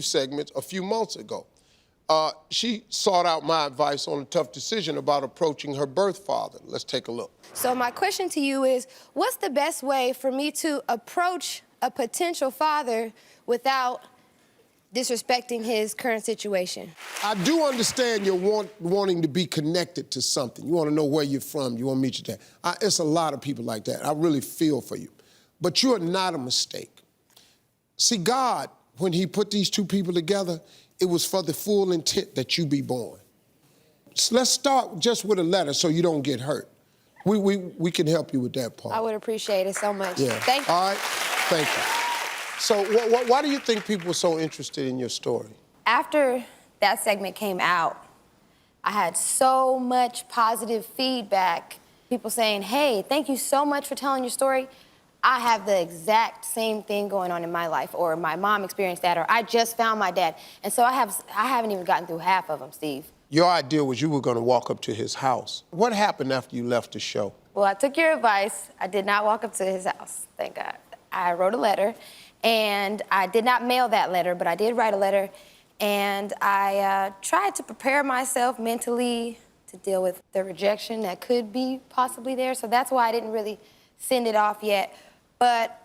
segments a few months ago. She sought out my advice on a tough decision about approaching her birth father. Let's take a look. So my question to you is, what's the best way for me to approach a potential father without disrespecting his current situation? I do understand you're wanting to be connected to something. You want to know where you're from. You want to meet your dad. It's a lot of people like that. I really feel for you. But you're not a mistake. See, God, when he put these two people together, it was for the full intent that you be born. So let's start just with a letter so you don't get hurt. We can help you with that part. I would appreciate it so much. Yeah. Thank you. All right, thank you. So why do you think people were so interested in your story? After that segment came out, I had so much positive feedback. People saying, hey, thank you so much for telling your story. I have the exact same thing going on in my life, or my mom experienced that, or I just found my dad. And so I haven't even gotten through half of them, Steve. Your idea was you were going to walk up to his house. What happened after you left the show? Well, I took your advice. I did not walk up to his house, thank God. I wrote a letter, and I did not mail that letter, but I did write a letter, and I tried to prepare myself mentally to deal with the rejection that could be possibly there. So that's why I didn't really send it off yet. But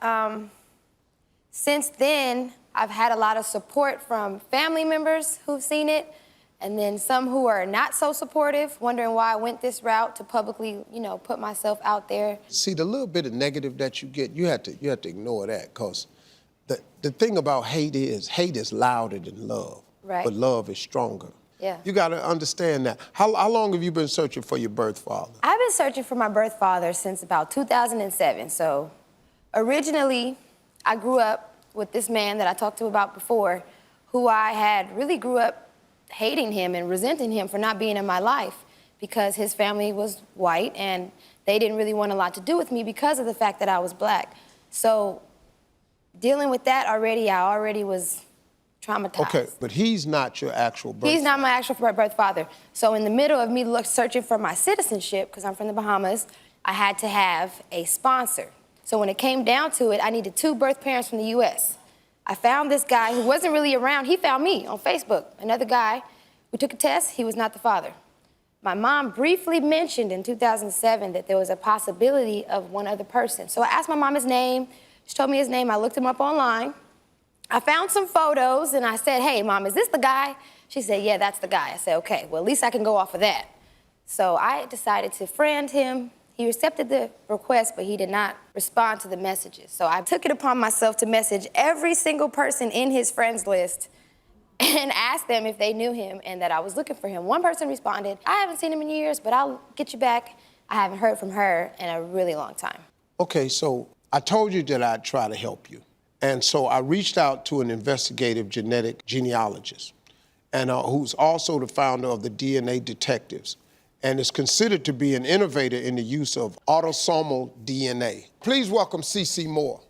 since then, I've had a lot of support from family members who've seen it, and then some who are not so supportive, wondering why I went this route to publicly, put myself out there. See, the little bit of negative that you get, you have to ignore that, because the thing about hate is louder than love. Right. But love is stronger. Yeah. You got to understand that. How long have you been searching for your birth father? I've been searching for my birth father since about 2007, so originally, I grew up with this man that I talked to about before, who I had really grew up hating him and resenting him for not being in my life, because his family was white and they didn't really want a lot to do with me because of the fact that I was black. So dealing with that already, I already was traumatized. Okay, but he's not your actual birth father. He's not my actual birth father. So in the middle of me searching for my citizenship, because I'm from the Bahamas, I had to have a sponsor. So when it came down to it, I needed 2 birth parents from the U.S. I found this guy who wasn't really around. He found me on Facebook, another guy. We took a test. He was not the father. My mom briefly mentioned in 2007 that there was a possibility of one other person. So I asked my mom his name. She told me his name. I looked him up online. I found some photos, and I said, hey, Mom, is this the guy? She said, yeah, that's the guy. I said, okay, well, at least I can go off of that. So I decided to friend him. He accepted the request, but he did not respond to the messages. So I took it upon myself to message every single person in his friends list and ask them if they knew him and that I was looking for him. One person responded, I haven't seen him in years, but I'll get you back. I haven't heard from her in a really long time. Okay, so I told you that I'd try to help you. And so I reached out to an investigative genetic genealogist, and who's also the founder of the DNA Detectives, and is considered to be an innovator in the use of autosomal DNA. Please welcome CeCe Moore.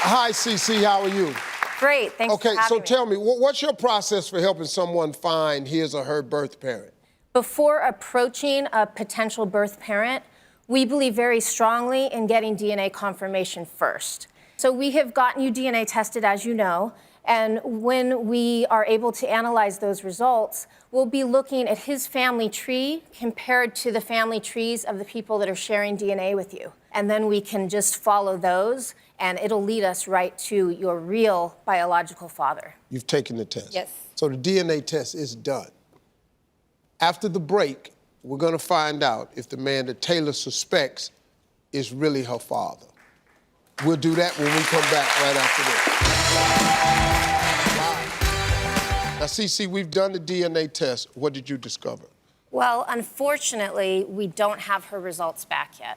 Hi, CeCe, how are you? Great, thanks for having me. Okay, so tell me, what's your process for helping someone find his or her birth parent? Before approaching a potential birth parent, we believe very strongly in getting DNA confirmation first. So we have gotten you DNA tested, as you know, and when we are able to analyze those results, we'll be looking at his family tree compared to the family trees of the people that are sharing DNA with you. And then we can just follow those, and it'll lead us right to your real biological father. You've taken the test? Yes. So the DNA test is done. After the break, we're going to find out if the man that Taylor suspects is really her father. We'll do that when we come back right after this. Now, CeCe, we've done the DNA test. What did you discover? Well, unfortunately, we don't have her results back yet.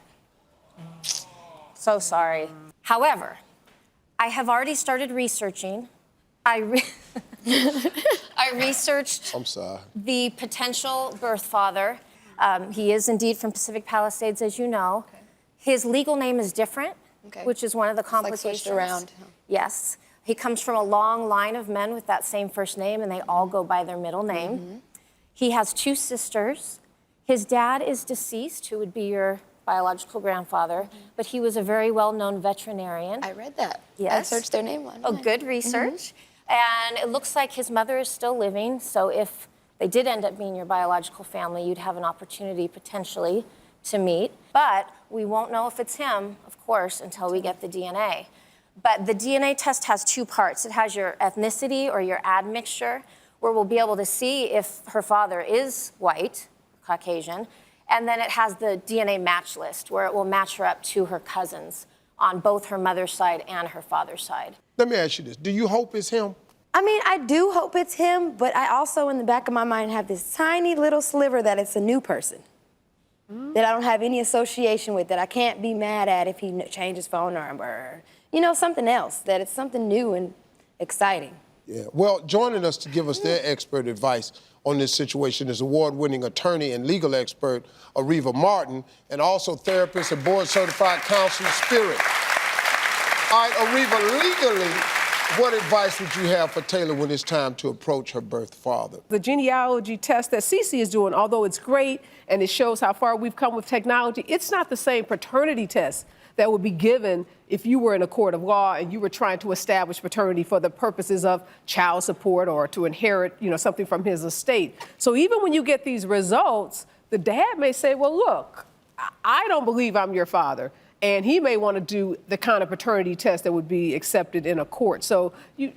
So sorry. However, I have already started researching. I researched the potential birth father. He is indeed from Pacific Palisades, as you know. Okay. His legal name is different, which is one of the complications. It's like switched around. Yes. He comes from a long line of men with that same first name, and they all go by their middle name. Mm-hmm. He has 2 sisters. His dad is deceased, who would be your biological grandfather, but he was a very well-known veterinarian. I read that. Yes. I searched their name online. Oh, good research. And it looks like his mother is still living, so if they did end up being your biological family, you'd have an opportunity potentially to meet. But we won't know if it's him, of course, until we get the DNA. But the DNA test has two parts. It has your ethnicity or your admixture, where we'll be able to see if her father is white, Caucasian, and then it has the DNA match list, where it will match her up to her cousins on both her mother's side and her father's side. Let me ask you this. Do you hope it's him? I mean, I do hope it's him, but I also, in the back of my mind, have this tiny little sliver that it's a new person that I don't have any association with, that I can't be mad at if he changed his phone number, or, you know, something else, that it's something new and exciting. Yeah. Well, joining us to give us their expert advice on this situation is award-winning attorney and legal expert Ariva Martin, and also therapist and board-certified counselor Spirit. All right, Ariva, legally, what advice would you have for Taylor when it's time to approach her birth father? The genealogy test that Cece is doing, although it's great and it shows how far we've come with technology, it's not the same paternity test that would be given if you were in a court of law and you were trying to establish paternity for the purposes of child support or to inherit, you know, something from his estate. So even when you get these results, the dad may say, well, look, I don't believe I'm your father. And he may want to do the kind of paternity test that would be accepted in a court. So you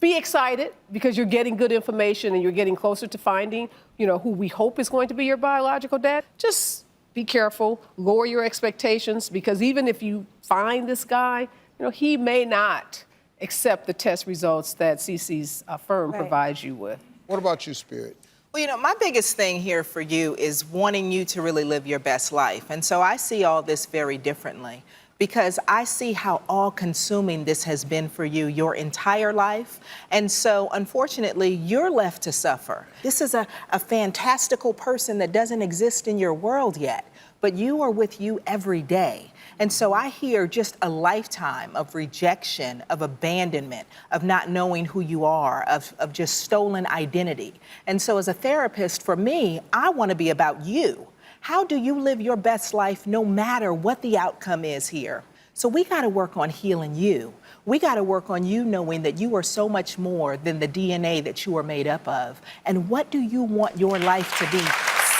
be excited because you're getting good information and you're getting closer to finding, you know, who we hope is going to be your biological dad. Just be careful, lower your expectations, because even if you find this guy, you know, he may not accept the test results that Cece's firm provides you with. What about you, Spirit? Well, you know, my biggest thing here for you is wanting you to really live your best life. And so I see all this very differently, because I see how all-consuming this has been for you your entire life. And so, unfortunately, you're left to suffer. This is a fantastical person that doesn't exist in your world yet, but you are with you every day. And so I hear just a lifetime of rejection, of abandonment, of not knowing who you are, of just stolen identity. And so as a therapist, for me, I want to be about you. How do you live your best life no matter what the outcome is here? So we got to work on healing you. We got to work on you knowing that you are so much more than the DNA that you are made up of. And what do you want your life to be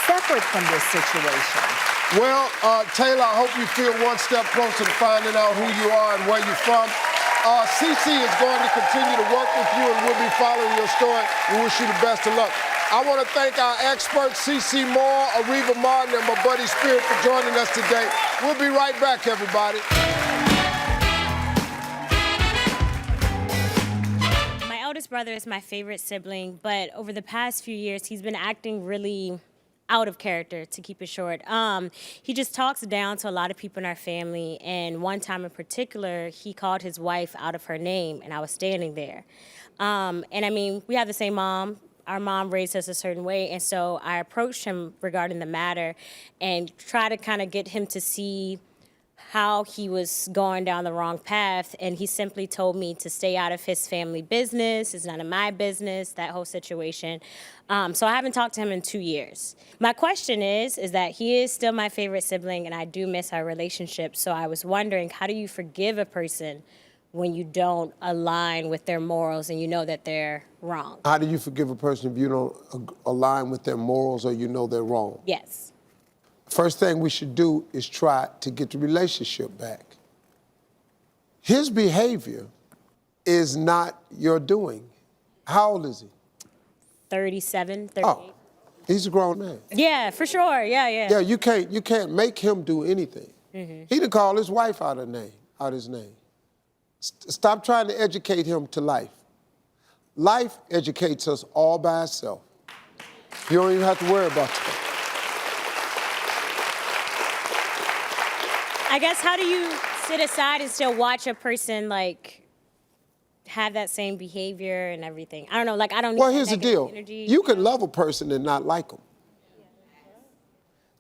separate from this situation? Well, Taylor, I hope you feel one step closer to finding out who you are and where you're from. Cece is going to continue to work with you, and we'll be following your story. We wish you the best of luck. I want to thank our experts, Cece Moore, Ariva Martin, and my buddy Spirit for joining us today. We'll be right back, everybody. My eldest brother is my favorite sibling, but over the past few years, he's been acting really out of character, to keep it short. He just talks down to a lot of people in our family, and one time in particular, he called his wife out of her name, and I was standing there. And I mean, we have the same mom. Our mom raised us a certain way, and so I approached him regarding the matter and tried to kind of get him to see how he was going down the wrong path, and he simply told me to stay out of his family business. It's none of my business, that whole situation. So I haven't talked to him in 2 years. My question is that he is still my favorite sibling, and I do miss our relationship. So I was wondering, how do you forgive a person when you don't align with their morals and you know that they're wrong? How do you forgive a person if you don't align with their morals or you know they're wrong? Yes. First thing we should do is try to get the relationship back. His behavior is not your doing. How old is he? 37, 38. Oh, he's a grown man. Yeah, for sure. Yeah. Yeah, you can't make him do anything. He done called his wife out his name. Stop trying to educate him to life. Life educates us all by itself. You don't even have to worry about that. I guess, how do you sit aside and still watch a person, like, have that same behavior and everything? I don't know, like, I don't need Well, that here's the negative deal. energy. You can love a person and not like them.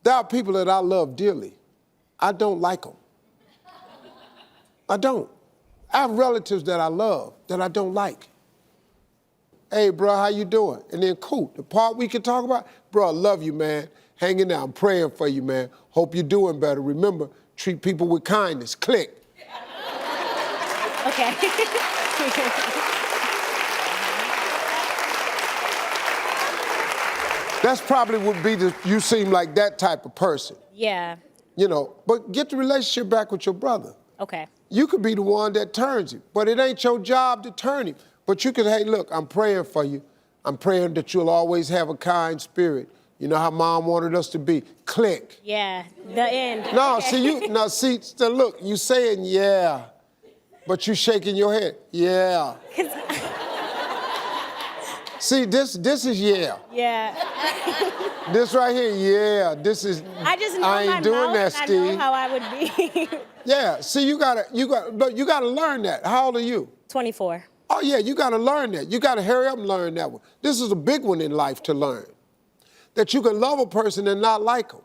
There are people that I love dearly. I don't like them. I don't. I have relatives that I love that I don't like. Hey, bro, how you doing? And then, cool, the part we can talk about, bro, I love you, man. Hang in there. I'm praying for you, man. Hope you're doing better. Remember, treat people with kindness. Click. Okay. That's probably would be you seem like that type of person. Yeah. You know, but get the relationship back with your brother. Okay. You could be the one that turns him, but it ain't your job to turn him. But you could, hey, look, I'm praying for you. I'm praying that you'll always have a kind spirit. You know how mom wanted us to be. Click. Yeah, the end. No, Okay. see, look, you saying yeah, but you shaking your head. Yeah. See, this is yeah. Yeah. This right here, yeah. This is. I just know I ain't my doing mouth, that, and I know Steve. how I would be. Yeah. See, you gotta learn that. How old are you? 24. Oh yeah, you gotta learn that. You gotta hurry up and learn that one. This is a big one in life to learn. That you can love a person and not like them.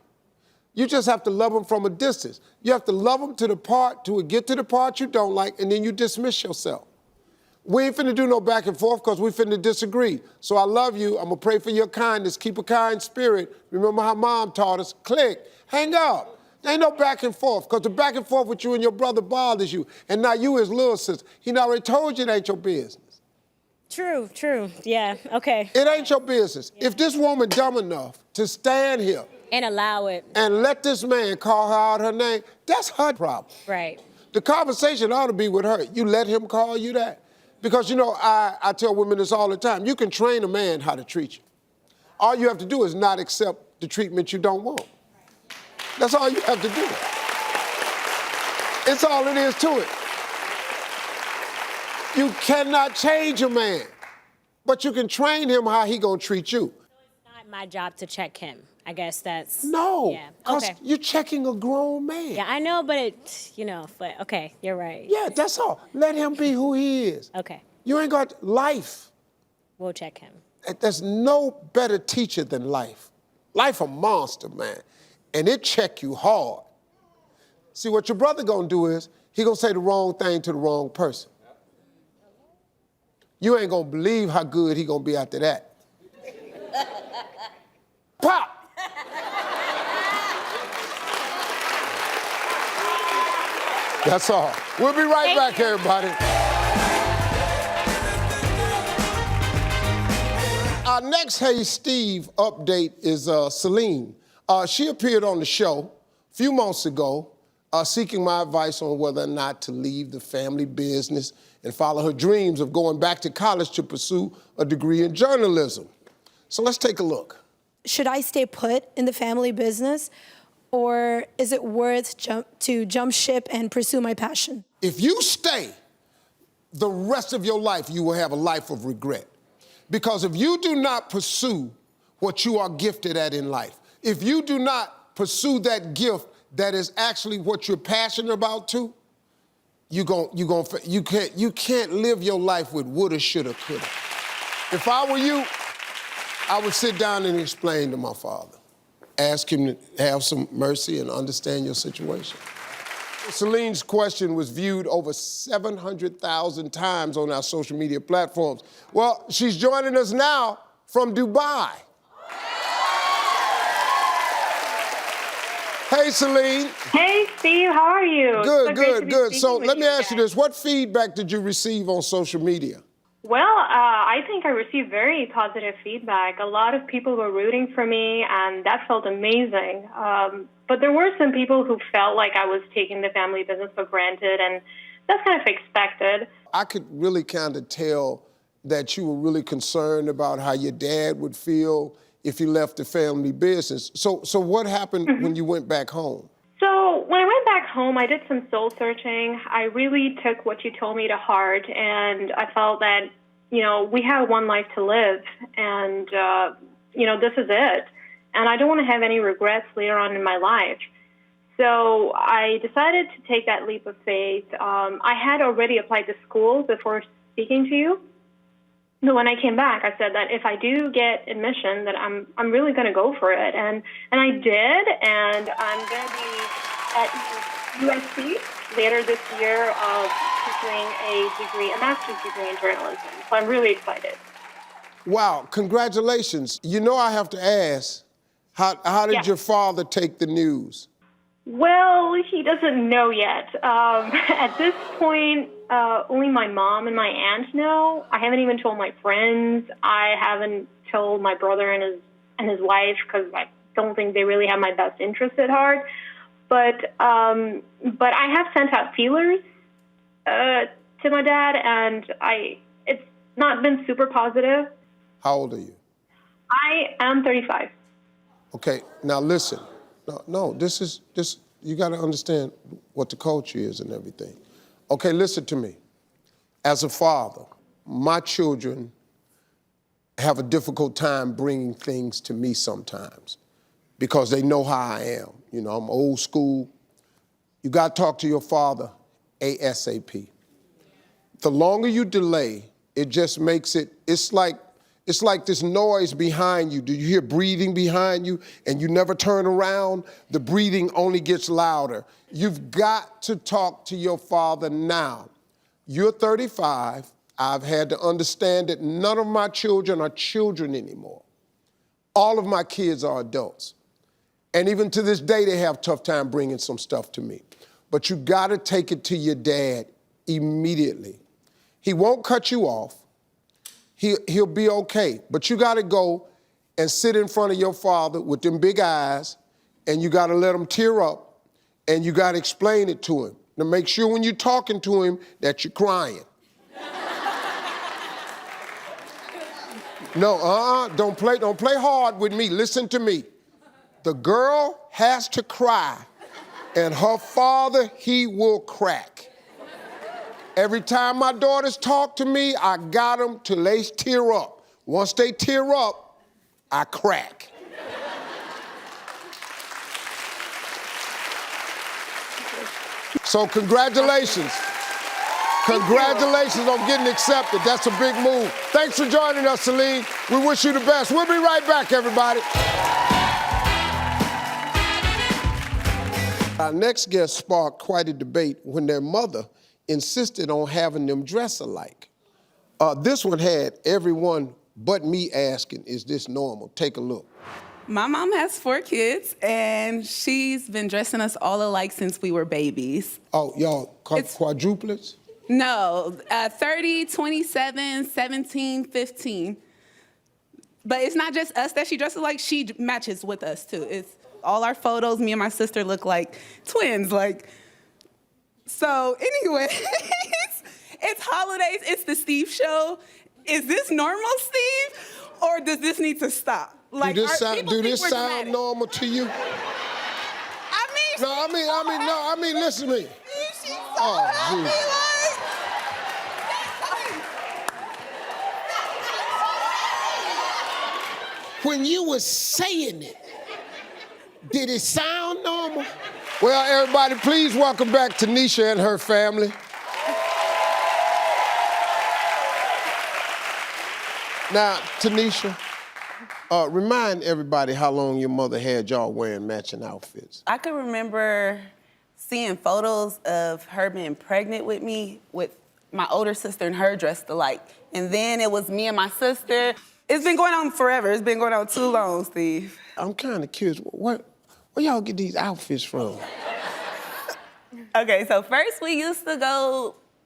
You just have to love them from a distance. You have to love them to get to the part you don't like, and then you dismiss yourself. We ain't finna do no back and forth because we finna disagree. So I love you. I'm gonna pray for your kindness. Keep a kind spirit. Remember how mom taught us. Click. Hang up. There ain't no back and forth because the back and forth with you and your brother bothers you. And now you his little sister. He done already told you it ain't your business. True. Yeah, okay. It ain't your business. If this woman dumb enough to stand here And allow it. and let this man call her out her name, that's her problem. Right. The conversation ought to be with her. You let him call you that? Because, you know, I tell women this all the time. You can train a man how to treat you. All you have to do is not accept the treatment you don't want. That's all you have to do. It's all it is to it. You cannot change a man, but you can train him how he gonna treat you. It's not my job to check him. I guess that's... No, Yeah, because okay. you're checking a grown man. Yeah, I know, but but okay, you're right. Yeah, that's all. Let him be who he is. Okay, You ain't got life. we'll check him. There's no better teacher than life. Life a monster, man. And it check you hard. See, what your brother gonna do is, he gonna say the wrong thing to the wrong person. You ain't gonna believe how good he gonna be after that. Pop! That's all. We'll be right back, everybody. Our next Hey Steve update is Celine. She appeared on the show a few months ago seeking my advice on whether or not to leave the family business and follow her dreams of going back to college to pursue a degree in journalism. So let's take a look. Should I stay put in the family business, or is it worth to jump ship and pursue my passion? If you stay, the rest of your life you will have a life of regret. Because if you do not pursue what you are gifted at in life, if you do not pursue that gift that is actually what you're passionate about too, you can't live your life with woulda, shoulda, coulda. If I were you, I would sit down and explain to my father. Ask him to have some mercy and understand your situation. Celine's question was viewed over 700,000 times on our social media platforms. Well, she's joining us now from Dubai. Hey, Celine. Hey, Steve, how are you? Good, great to good, be good. speaking So with let me ask you guys. this. What feedback did you receive on social media? Well, I think I received very positive feedback. A lot of people were rooting for me, and that felt amazing. But there were some people who felt like I was taking the family business for granted, and that's kind of expected. I could really kind of tell that you were really concerned about how your dad would feel if you left the family business. So what happened when you went back home? So when I went back home, I did some soul searching. I really took what you told me to heart, and I felt that, we have one life to live, and, this is it. And I don't want to have any regrets later on in my life. So I decided to take that leap of faith. I had already applied to school before speaking to you. But when I came back, I said that if I do get admission, that I'm really going to go for it. And I did, and I'm going to be at USC later this year pursuing a master's degree in journalism. So I'm really excited. Wow, congratulations. You know I have to ask, How did Yeah. your father take the news? Well, he doesn't know yet. At this point, only my mom and my aunt know. I haven't even told my friends. I haven't told my brother and his wife because I don't think they really have my best interest at heart. But I have sent out feelers to my dad, and it's not been super positive. How old are you? I am 35. Okay, now listen. No, this you got to understand what the culture is and everything. Okay, listen to me. As a father, my children have a difficult time bringing things to me sometimes because they know how I am. You know, I'm old school. You got to talk to your father ASAP. The longer you delay, it just makes it's like this noise behind you. Do you hear breathing behind you and you never turn around? The breathing only gets louder. You've got to talk to your father now. You're 35. I've had to understand that none of my children are children anymore. All of my kids are adults. And even to this day, they have a tough time bringing some stuff to me. But you gotta take it to your dad immediately. He won't cut you off. He'll be okay. But you gotta go and sit in front of your father with them big eyes, and you gotta let him tear up, and you gotta explain it to him. Now make sure when you're talking to him that you're crying. No, don't play hard with me. Listen to me. The girl has to cry, and her father, he will crack. Every time my daughters talk to me, I got them till they tear up. Once they tear up, I crack. So congratulations. Congratulations on getting accepted. That's a big move. Thanks for joining us, Celine. We wish you the best. We'll be right back, everybody. Our next guest sparked quite a debate when their mother insisted on having them dress alike. This one had everyone but me asking, is this normal? Take a look. My mom has 4 kids, and she's been dressing us all alike since we were babies. Oh, y'all quadruplets? No, 30, 27, 17, 15. But it's not just us that she dresses like, she matches with us too. It's all our photos, me and my sister look like twins. So anyway, it's holidays, it's the Steve show. Is this normal, Steve? Or does this need to stop? Do this sound normal to you? I mean, listen to me. She's so Oh, geez. When you were saying it, did it sound normal? Well, everybody, please welcome back Tanisha and her family. Now, Tanisha, remind everybody how long your mother had y'all wearing matching outfits. I can remember seeing photos of her being pregnant with me, with my older sister and her dressed alike. And then it was me and my sister. It's been going on forever. It's been going on too long, Steve. I'm kind of curious, where y'all get these outfits from? Okay, so first we used to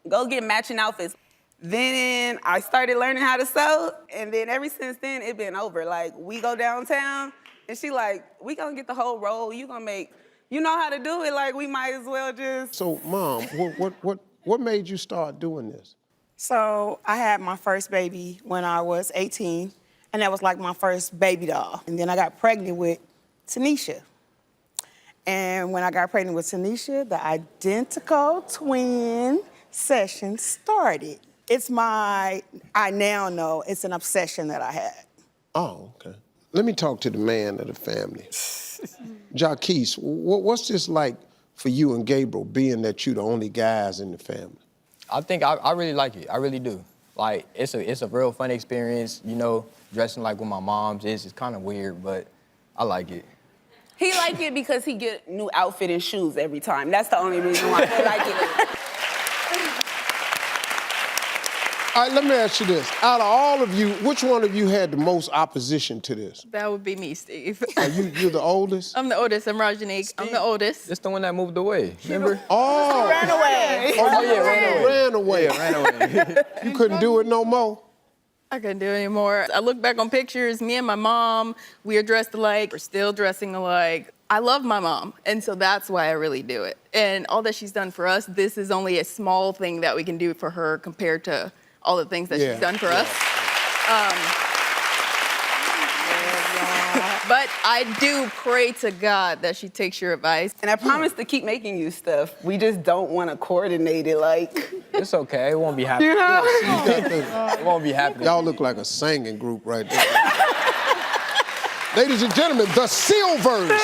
go get matching outfits. Then I started learning how to sew, and then ever since then, it been over. We go downtown, and she we gonna get the whole roll. You know how to do it, we might as well just... So, Mom, what made you start doing this? So I had my first baby when I was 18, and that was my first baby doll. And then I got pregnant with Tanisha. And when I got pregnant with Tanisha, the identical twin session started. I now know it's an obsession that I had. Oh, okay. Let me talk to the man of the family. Jaquise, what's this like for you and Gabriel, being that you're the only guys in the family? I think I really like it. I really do. It's a real fun experience, dressing like what my mom's is. It's kind of weird, but I like it. He like it because he get new outfit and shoes every time. That's the only reason why he like it. All right, let me ask you this. Out of all of you, which one of you had the most opposition to this? That would be me, Steve. You're the oldest? I'm the oldest. I'm Rajanique. I'm the oldest. This the one that moved away, remember? Oh. Ran away. Oh, yeah, ran away. ran away. You couldn't do it no more? I couldn't do it anymore. I look back on pictures, me and my mom, we are dressed alike. We're still dressing alike. I love my mom, and so that's why I really do it. And all that she's done for us, this is only a small thing that we can do for her compared to all the things that she's done for us. But I do pray to God that she takes your advice. And I promise to keep making you stuff. We just don't want to coordinate it like. It's okay. It won't be happening. You know? It won't be happening. Y'all look like a singing group right there. Ladies and gentlemen, the Silvers.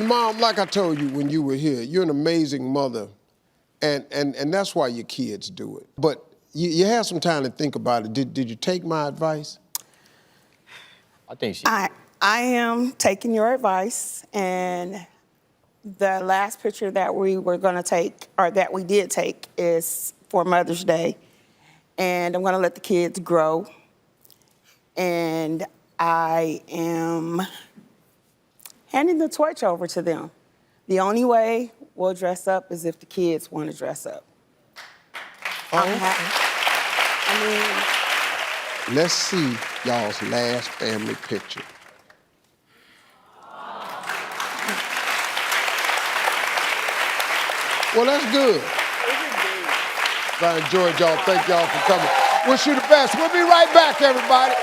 Mom, like I told you when you were here, you're an amazing mother, and that's why your kids do it. But you had some time to think about it. Did you take my advice? I think she. I am taking your advice, and the last picture that we were going to take, or that we did take, is for Mother's Day. And I'm going to let the kids grow. And I am handing the torch over to them. The only way we'll dress up is if the kids want to dress up. Let's see y'all's last family picture. Well, that's good. I enjoyed y'all. Thank y'all for coming. Wish you the best. We'll be right back, everybody.